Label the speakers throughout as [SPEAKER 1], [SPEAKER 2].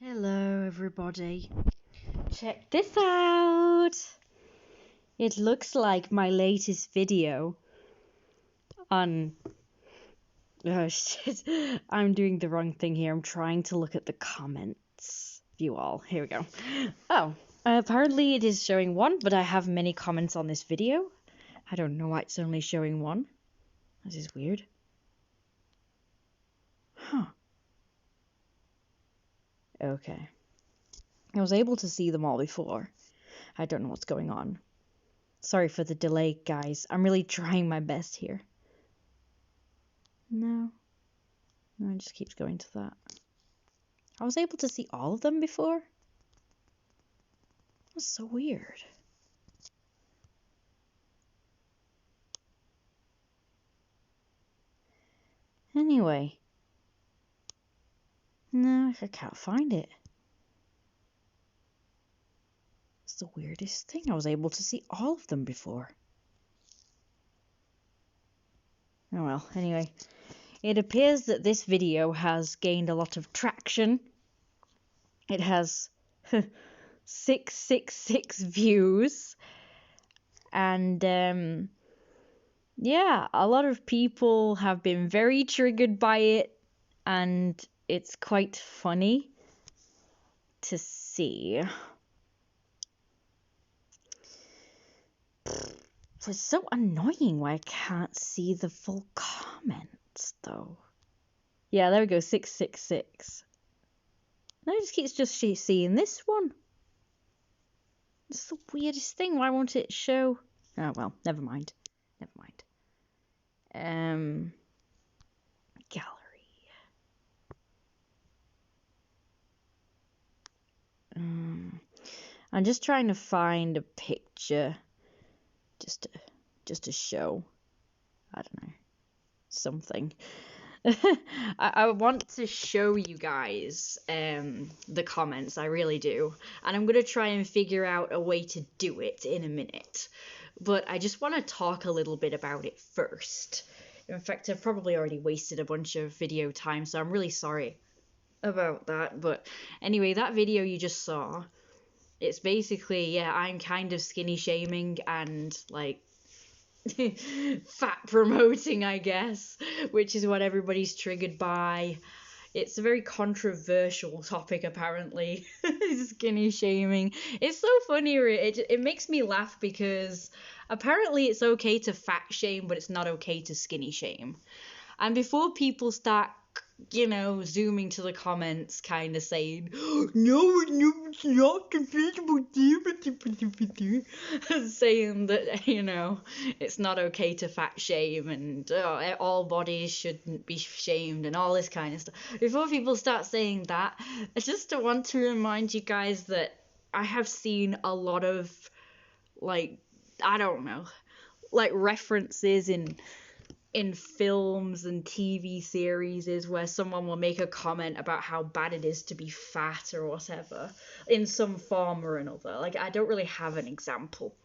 [SPEAKER 1] Hello everybody, check this out. It looks like my latest video on, oh shit, I'm doing the wrong thing here. I'm trying to look at the comments. View all, here we go. Oh, apparently it is showing one, but I have many comments on this video. I don't know why it's only showing one. This is weird. Huh. Okay. I was able to see them all before. I don't know what's going on. Sorry for the delay, guys. I'm really trying my best here. No, it just keeps going to that. I was able to see all of them before. That's so weird. Anyway. No, I can't find it. It's the weirdest thing. I was able to see all of them before. Oh well, anyway. It appears that this video has gained a lot of traction. It has 666 views. And, yeah, a lot of people have been very triggered by it. And it's quite funny to see. It's so annoying why I can't see the full comments, though. Yeah, there we go, 666. No, it just keeps seeing this one. It's the weirdest thing. Why won't it show? Oh, well, never mind. Gallery. I'm just trying to find a picture. Just to show, I don't know, something. I want to show you guys the comments, I really do. And I'm going to try and figure out a way to do it in a minute. But I just want to talk a little bit about it first. In fact, I've probably already wasted a bunch of video time, so I'm really sorry about that. But anyway, that video you just saw, it's basically, yeah, I'm kind of skinny shaming and, like, fat promoting, I guess, which is what everybody's triggered by. It's a very controversial topic, apparently. Skinny shaming. It's so funny. It makes me laugh because apparently it's okay to fat shame, but it's not okay to skinny shame. And before people start, you know, zooming to the comments, kind of saying, no, it's not compatible, saying that, you know, it's not okay to fat shame and all bodies shouldn't be shamed and all this kind of stuff. Before people start saying that, I just want to remind you guys that I have seen a lot of, like, I don't know, like references in films and TV series is where someone will make a comment about how bad it is to be fat or whatever in some form or another. Like, I don't really have an example,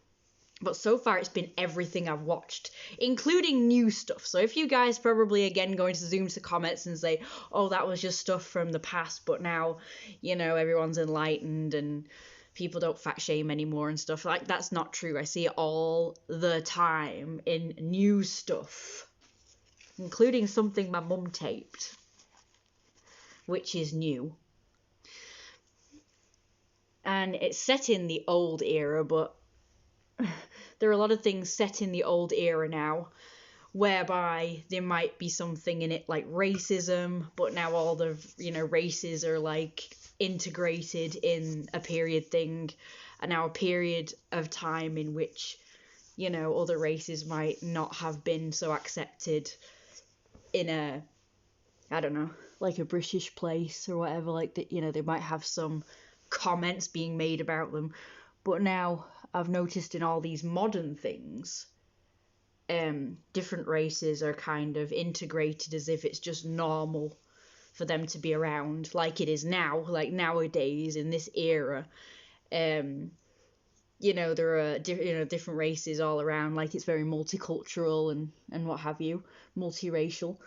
[SPEAKER 1] but so far it's been everything I've watched, including new stuff. So if you guys probably again going to zoom to comments and say, oh, that was just stuff from the past, but now, you know, everyone's enlightened and people don't fat shame anymore and stuff, like, that's not true. I see it all the time in new stuff, including something my mum taped, which is new. And it's set in the old era, but there are a lot of things set in the old era now, whereby there might be something in it like racism, but now all the, you know, races are like integrated in a period thing, and now a period of time in which, you know, other races might not have been so accepted in a, I don't know, like a British place or whatever, like that, you know, they might have some comments being made about them. But now I've noticed in all these modern things, different races are kind of integrated as if it's just normal for them to be around, like it is now, like nowadays in this era. You know, there are different races all around, like it's very multicultural and what have you, multiracial.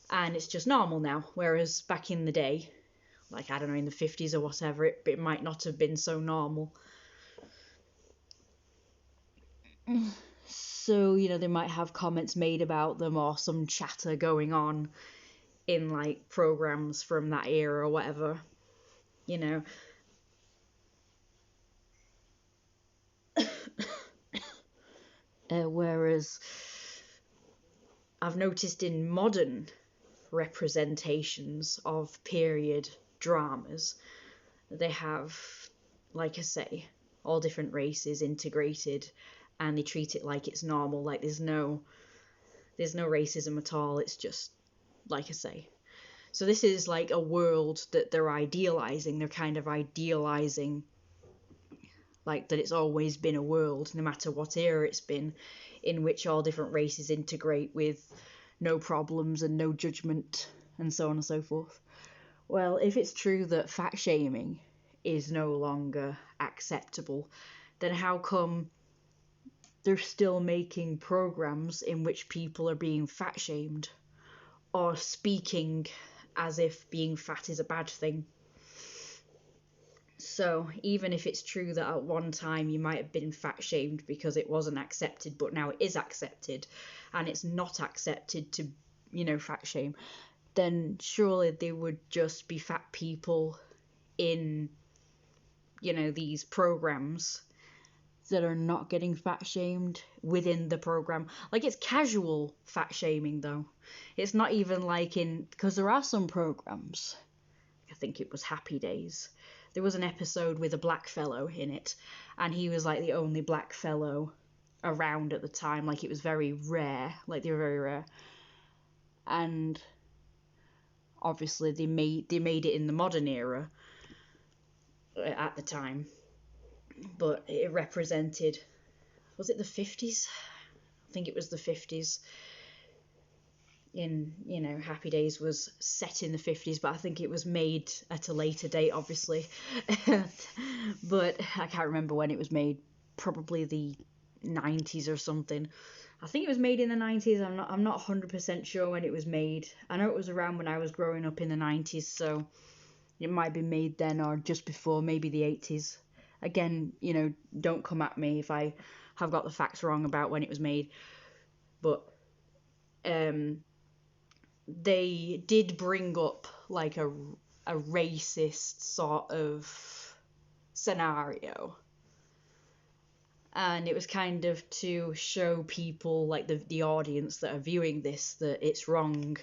[SPEAKER 1] And it's just normal now, whereas back in the day, like, I don't know, in the 50s or whatever, it might not have been so normal. So, you know, they might have comments made about them or some chatter going on in, like, programs from that era or whatever, you know. Whereas I've noticed in modern representations of period dramas, they have, like I say, all different races integrated, and they treat it like it's normal, like there's no racism at all. It's just, like I say. So this is like a world that they're idealizing. They're kind of idealizing, like, that it's always been a world, no matter what era it's been, in which all different races integrate with no problems and no judgment and so on and so forth. Well, if it's true that fat shaming is no longer acceptable, then how come they're still making programs in which people are being fat shamed or speaking as if being fat is a bad thing? So even if it's true that at one time you might have been fat shamed because it wasn't accepted, but now it is accepted, and it's not accepted to, you know, fat shame, then surely there would just be fat people in, you know, these programs that are not getting fat shamed within the program. Like, it's casual fat shaming though. It's not even like in, because there are some programs, I think it was Happy Days, there was an episode with a black fellow in it, and he was like the only black fellow around at the time. Like, it was very rare, like they were very rare, and obviously they made it in the modern era at the time, but it represented, was it the 50s? I think it was the 50s. In, you know, Happy Days was set in the 50s, but I think it was made at a later date, obviously. But I can't remember when it was made. Probably the 90s or something. I think it was made in the 90s. I'm not 100% sure when it was made. I know it was around when I was growing up in the 90s, so it might be made then or just before, maybe the 80s. Again, you know, don't come at me if I have got the facts wrong about when it was made. But they did bring up like a racist sort of scenario, and it was kind of to show people, like the audience that are viewing this, that it's wrong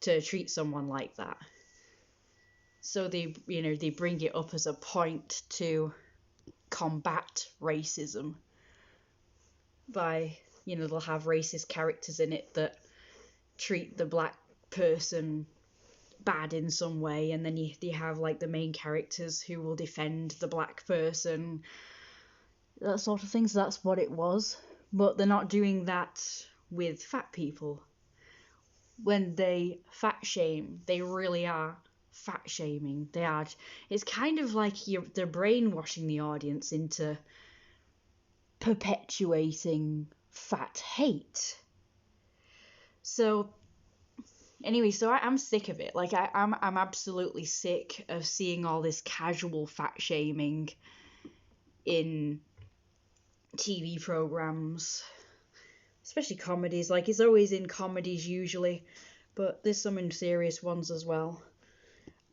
[SPEAKER 1] to treat someone like that. So they, you know, they bring it up as a point to combat racism by, you know, they'll have racist characters in it that treat the black person bad in some way, and then you have like the main characters who will defend the black person, that sort of thing. So that's what it was. But they're not doing that with fat people. When they fat shame, they really are fat shaming. They are. It's kind of like they're brainwashing the audience into perpetuating fat hate. So anyway, so I'm sick of it. Like, I'm absolutely sick of seeing all this casual fat shaming in TV programs, especially comedies. Like, it's always in comedies usually, but there's some in serious ones as well.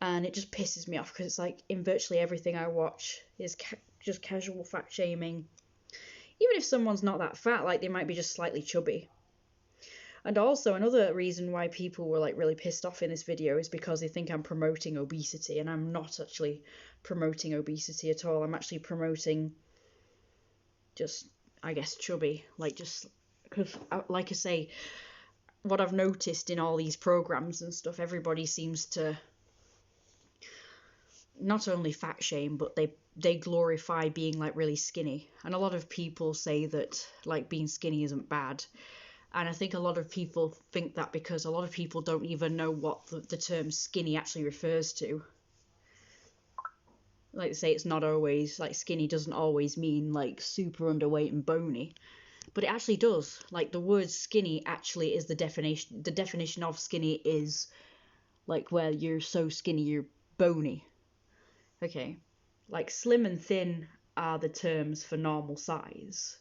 [SPEAKER 1] And it just pisses me off because it's like in virtually everything I watch is just casual fat shaming. Even if someone's not that fat, like they might be just slightly chubby. And also another reason why people were like really pissed off in this video is because they think I'm promoting obesity, and I'm not actually promoting obesity at all. I'm actually promoting just, I guess, chubby. Like, just because, like I say, what I've noticed in all these programs and stuff, everybody seems to not only fat shame, but they glorify being like really skinny. And a lot of people say that like being skinny isn't bad. And I think a lot of people think that because a lot of people don't even know what the term skinny actually refers to. Like they say, it's not always, like, skinny doesn't always mean like super underweight and bony. But it actually does. Like, the word skinny actually is the definition of skinny is like where you're so skinny you're bony. Okay, like slim and thin are the terms for normal size.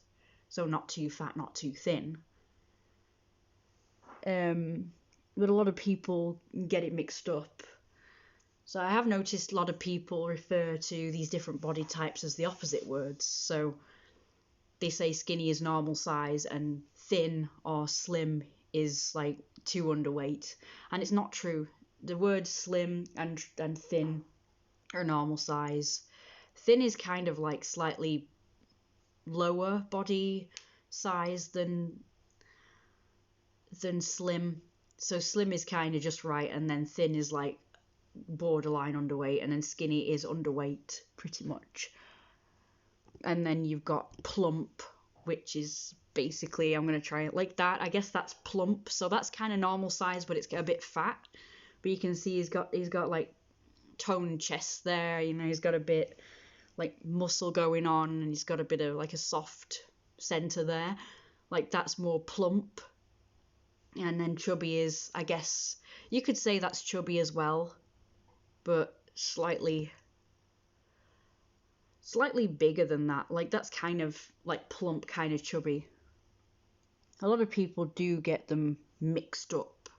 [SPEAKER 1] So not too fat, not too thin. But a lot of people get it mixed up. So I have noticed a lot of people refer to these different body types as the opposite words. So they say skinny is normal size and thin or slim is like too underweight. And it's not true. The words slim and thin are normal size. Thin is kind of like slightly lower body size than slim. So slim is kind of just right, and then thin is like borderline underweight, and then skinny is underweight pretty much. And then you've got plump, which is basically, I'm going to try it like that. I guess that's plump. So that's kind of normal size, but it's a bit fat. But you can see he's got like toned chest there, you know, he's got a bit like muscle going on, and he's got a bit of like a soft center there. Like that's more plump. And then chubby is, I guess, you could say that's chubby as well, but slightly bigger than that. Like that's kind of like plump, kind of chubby. A lot of people do get them mixed up,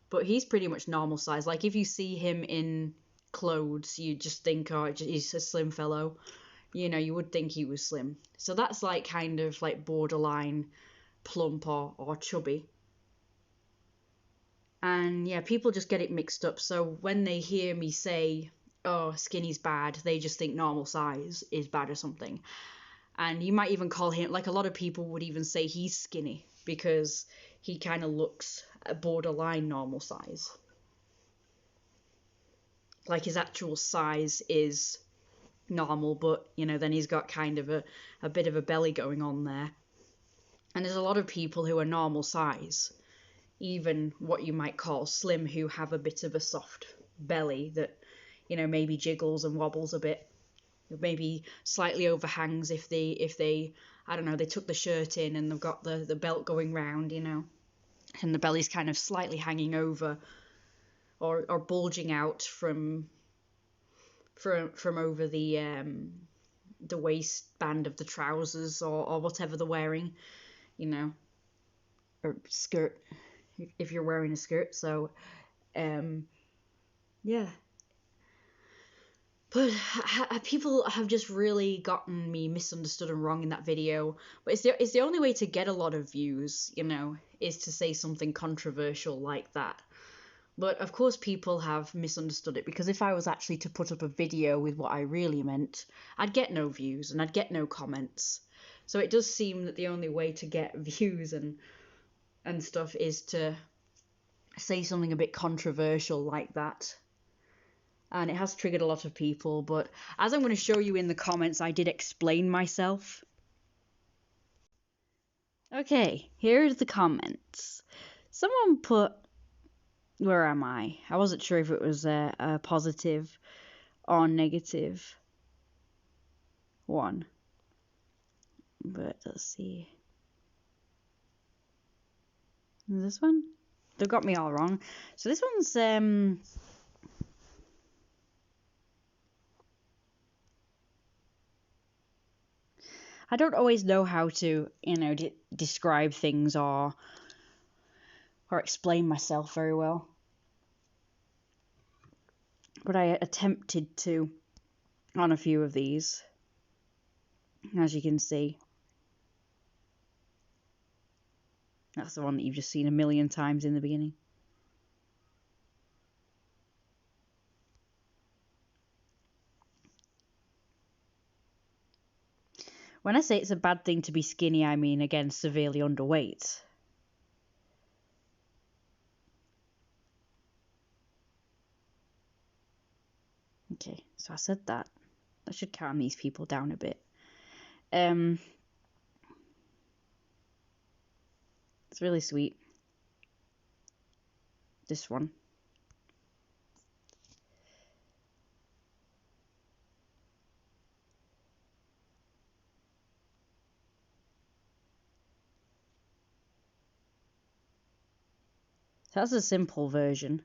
[SPEAKER 1] but he's pretty much normal size. Like if you see him in clothes, you just think, oh, he's a slim fellow. You know, you would think he was slim. So that's like kind of like borderline plump or chubby. And yeah, people just get it mixed up. So when they hear me say, oh, skinny's bad, they just think normal size is bad or something. And you might even call him, like a lot of people would even say he's skinny because he kind of looks a borderline normal size. Like his actual size is normal, but you know, then he's got kind of a bit of a belly going on there. And there's a lot of people who are normal size, even what you might call slim, who have a bit of a soft belly that, you know, maybe jiggles and wobbles a bit, maybe slightly overhangs if they I don't know, they took the shirt in and they've got the belt going round, you know, and the belly's kind of slightly hanging over or bulging out from over the waistband of the trousers or whatever they're wearing, you know, or skirt if you're wearing a skirt. So yeah, but people have just really gotten me misunderstood and wrong in that video. But it's the only way to get a lot of views, you know, is to say something controversial like that. But of course people have misunderstood it, because if I was actually to put up a video with what I really meant, I'd get no views and I'd get no comments. So it does seem that the only way to get views and stuff is to say something a bit controversial like that. And it has triggered a lot of people, but as I'm going to show you in the comments, I did explain myself. Okay, here's the comments. Someone put, where am I? I wasn't sure if it was a positive or negative one. But let's see. This one? They got me all wrong. So this one's I don't always know how to, you know, describe things or explain myself very well. But I attempted to on a few of these, as you can see. That's the one that you've just seen a million times in the beginning. When I say it's a bad thing to be skinny, I mean, again, severely underweight. Okay, so I said that. That should calm these people down a bit. It's really sweet. This one. So that's a simple version.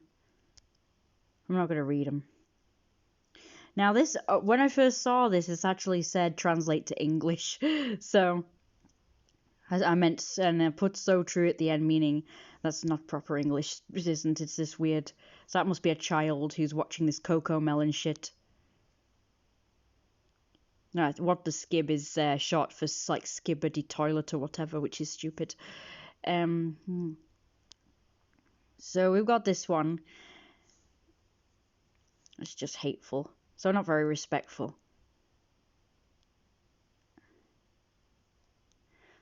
[SPEAKER 1] I'm not going to read them. Now this, when I first saw this, it's actually said translate to English. So I meant, and I put so true at the end, meaning that's not proper English, it isn't, it's this weird, so that must be a child who's watching this Coco Melon shit. No, what the skib is short for, like, skibbity toilet or whatever, which is stupid. So we've got this one. It's just hateful, so not very respectful.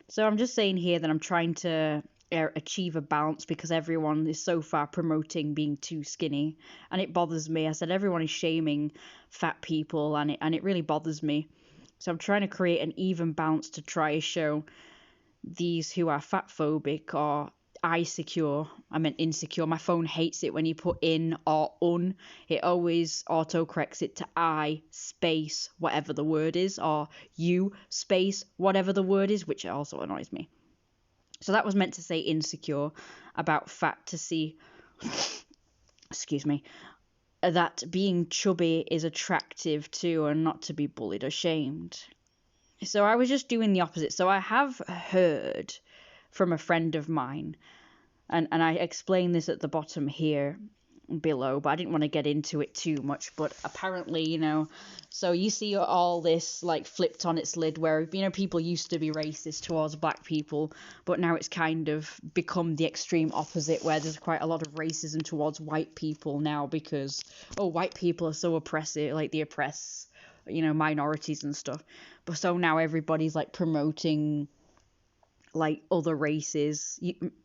[SPEAKER 1] So I'm just saying here that I'm trying to achieve a balance because everyone is so far promoting being too skinny, and it bothers me. I said everyone is shaming fat people, and it really bothers me. So I'm trying to create an even balance to try to show these who are fat phobic or I meant insecure. My phone hates it when you put in or un. It always autocorrects it to I space whatever the word is, or you space whatever the word is, which also annoys me. So that was meant to say insecure about fat, to see, excuse me, that being chubby is attractive too, and not to be bullied or shamed. So I was just doing the opposite. So I have heard from a friend of mine, and I explain this at the bottom here below, but I didn't want to get into it too much. But apparently, so you see all this like flipped on its lid, where people used to be racist towards black people, but now it's kind of become the extreme opposite, where there's quite a lot of racism towards white people now, because white people are so oppressive, like they oppress minorities and stuff. But so now everybody's like promoting like other races,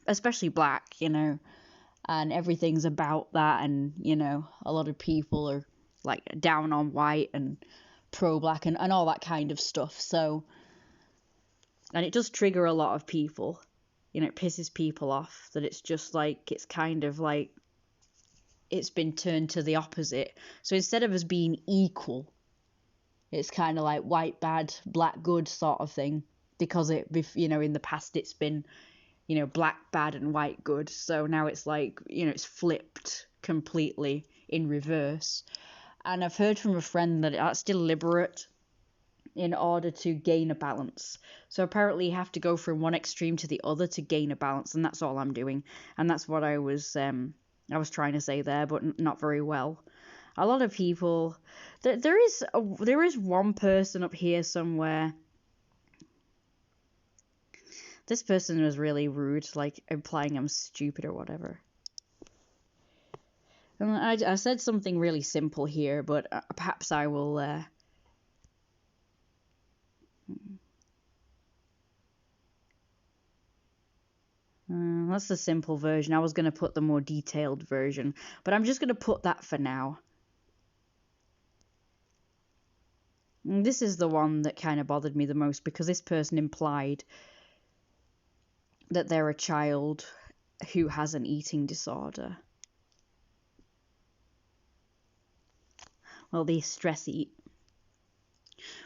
[SPEAKER 1] especially black, and everything's about that, and a lot of people are like down on white and pro black and all that kind of stuff. So, and it does trigger a lot of people, it pisses people off that it's just like, it's kind of like it's been turned to the opposite. So instead of us being equal, it's kind of like white bad, black good sort of thing, because in the past it's been black bad and white good. So now it's like it's flipped completely in reverse. And I've heard from a friend that that's deliberate in order to gain a balance. So apparently you have to go from one extreme to the other to gain a balance, and that's all I'm doing. And that's what I was trying to say there, but not very well. A lot of people, there is one person up here somewhere. This person was really rude, like implying I'm stupid or whatever. And I said something really simple here, but perhaps I will. That's the simple version. I was going to put the more detailed version, but I'm just going to put that for now. And this is the one that kind of bothered me the most, because this person implied that they're a child who has an eating disorder. Well, they stress eat.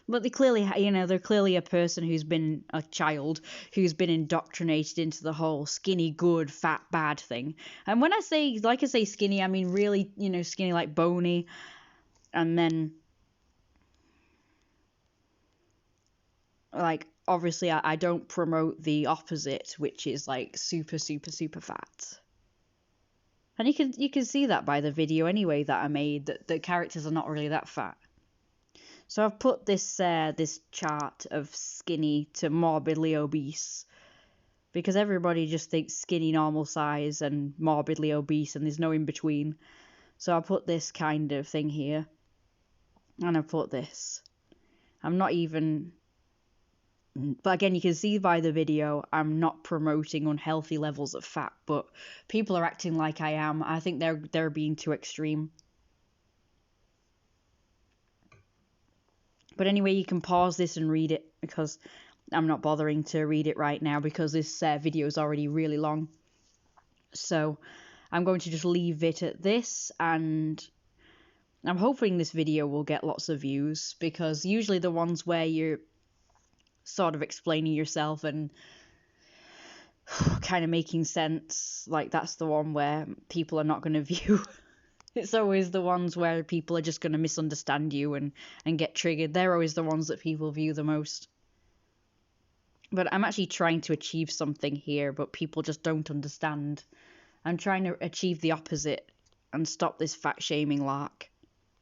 [SPEAKER 1] But they're clearly a person who's been a child who's been indoctrinated into the whole skinny good, fat bad thing. And when I say skinny, I mean really, skinny like bony. And then, like, obviously I don't promote the opposite, which is like super, super, super fat. And you can see that by the video anyway that I made, that the characters are not really that fat. So I've put this chart of skinny to morbidly obese, because everybody just thinks skinny normal size and morbidly obese, and there's no in between. So I put this kind of thing here, and I put this. I'm not even, but again, you can see by the video, I'm not promoting unhealthy levels of fat, but people are acting like I am. I think they're being too extreme. But anyway, you can pause this and read it, because I'm not bothering to read it right now, because this video is already really long. So I'm going to just leave it at this, and I'm hoping this video will get lots of views, because usually the ones where you're sort of explaining yourself and kind of making sense, like, that's the one where people are not going to view. It's always the ones where people are just going to misunderstand you and get triggered. They're always the ones that people view the most. But I'm actually trying to achieve something here, but people just don't understand. I'm trying to achieve the opposite and stop this fat shaming lark.